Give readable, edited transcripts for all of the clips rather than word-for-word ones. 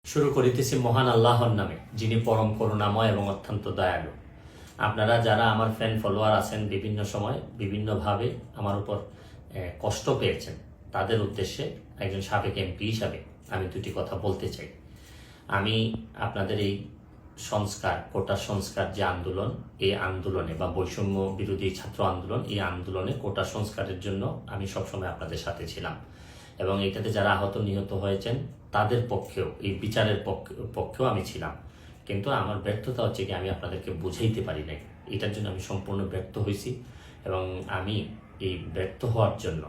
শুরু করিতেছি মহান আল্লাহর নামে, যিনি পরম করুণাময় এবং অত্যন্ত দয়ালু। আপনারা যারা আমার ফ্যান ফলোয়ার আছেন, বিভিন্ন সময় বিভিন্নভাবে আমার উপর কষ্ট পেয়েছেন, তাদের উদ্দেশ্যে একজন সাবেক এমপি হিসাবে আমি দুটি কথা বলতে চাই। আমি আপনাদের এই সংস্কার, কোটা সংস্কার যে আন্দোলন, এই আন্দোলনে বা বৈষম্য বিরোধী ছাত্র আন্দোলন, এই আন্দোলনে কোটা সংস্কারের জন্য আমি সবসময় আপনাদের সাথে ছিলাম এবং এটাতে যারা আহত নিহত হয়েছেন তাদের পক্ষেও, এই বিচারের পক্ষেও আমি ছিলাম। কিন্তু আমার ব্যর্থতা হচ্ছে কি, আমি আপনাদেরকে বুঝাইতে পারি নাই। এটার জন্য আমি সম্পূর্ণ ব্যর্থ হয়েছি এবং আমি এই ব্যর্থ হওয়ার জন্য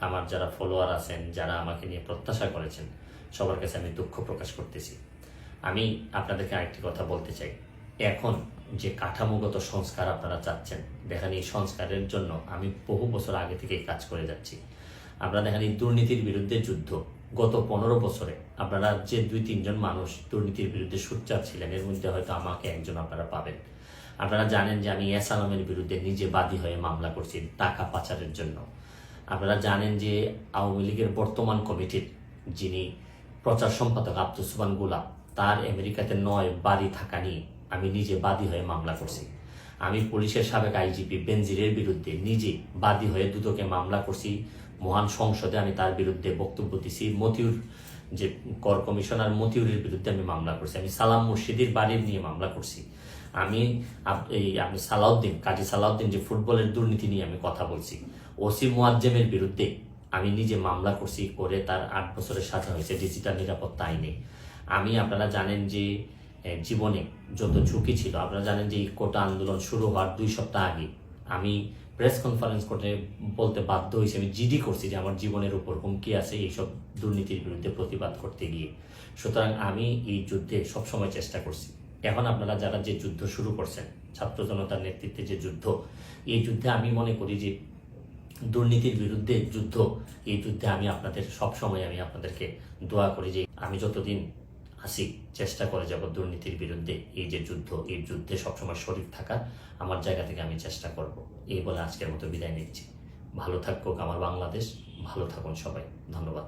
আমার যারা ফলোয়ার আছেন, যারা আমাকে নিয়ে প্রত্যাশা করেছেন, সবার কাছে আমি দুঃখ প্রকাশ করতেছি। আমি আপনাদেরকে আরেকটি কথা বলতে চাই। এখন যে কাঠামোগত সংস্কার আপনারা চাচ্ছেন, দেখেন এই সংস্কারের জন্য আমি বহু বছর আগে থেকেই কাজ করে যাচ্ছি। আপনারা দেখেন এই দুর্নীতির বিরুদ্ধে যুদ্ধ গত 15 বছরে আপনারা যে 2-3 জন মানুষ দুর্নীতির বিরুদ্ধে সোচ্চার ছিলেন, এর মধ্যে হয়তো আমাকে একজন আপনারা পাবেন। আপনারা জানেন যে আমি এস আলমের বিরুদ্ধে নিজে বাদী হয়ে মামলা করছি টাকা পাচারের জন্য। আপনারা জানেন যে আওয়ামী লীগের বর্তমান কমিটির যিনি প্রচার সম্পাদক আব্দুস সুবহান গোলাপ, তার আমেরিকাতে 9 বাড়ি থাকা নিয়ে আমি নিজে বাদী হয়ে মামলা করছি। আমি পুলিশের সাবেক আইজিপি বেনজিরের বিরুদ্ধে নিজে বাদী হয়ে দুদকে মামলা করছি। মহান সংসদে আমি তার বিরুদ্ধে বক্তব্য দিছি। মতিউর যে কর কমিশনার মতিউরের বিরুদ্ধে আমি মামলা করছি। আমি সালাম মুর্শিদির বাড়ির নিয়ে মামলা করছি। আমি আপনি কাজী সালাউদ্দিন যে ফুটবলের দুর্নীতি নিয়ে আমি কথা বলছি। ওসি মুয়াজ্জেমের বিরুদ্ধে আমি নিজে মামলা করছি, করে তার 8 বছরের সাজা হয়েছে ডিজিটাল নিরাপত্তা আইনে। আপনারা জানেন যে জীবনে যত ঝুঁকি ছিল, আপনারা জানেন যে এই কোটা আন্দোলন শুরু হওয়ার 2 সপ্তাহ আগে আমি প্রেস কনফারেন্স করে বলতে বাধ্য হয়েছি, আমি জিডি করছি যে আমার জীবনের উপর হুমকি আছে এইসব দুর্নীতির বিরুদ্ধে প্রতিবাদ করতে গিয়ে। সুতরাং আমি এই যুদ্ধে সবসময় চেষ্টা করছি। এখন আপনারা যারা যে যুদ্ধ শুরু করছেন, ছাত্র জনতার নেতৃত্বে যে যুদ্ধ, এই যুদ্ধে আমি মনে করি যে দুর্নীতির বিরুদ্ধে যুদ্ধ, এই যুদ্ধে আমি আপনাদেরকে দোয়া করি যে আমি যতদিন আসি চেষ্টা করে যাব দুর্নীতির বিরুদ্ধে এই যে যুদ্ধ, এই যুদ্ধে সবসময় শরীর থাকার আমার জায়গা থেকে আমি চেষ্টা করব। এই বলে আজকের মতো বিদায় নিচ্ছি। ভালো থাকুক আমার বাংলাদেশ, ভালো থাকুন সবাই। ধন্যবাদ।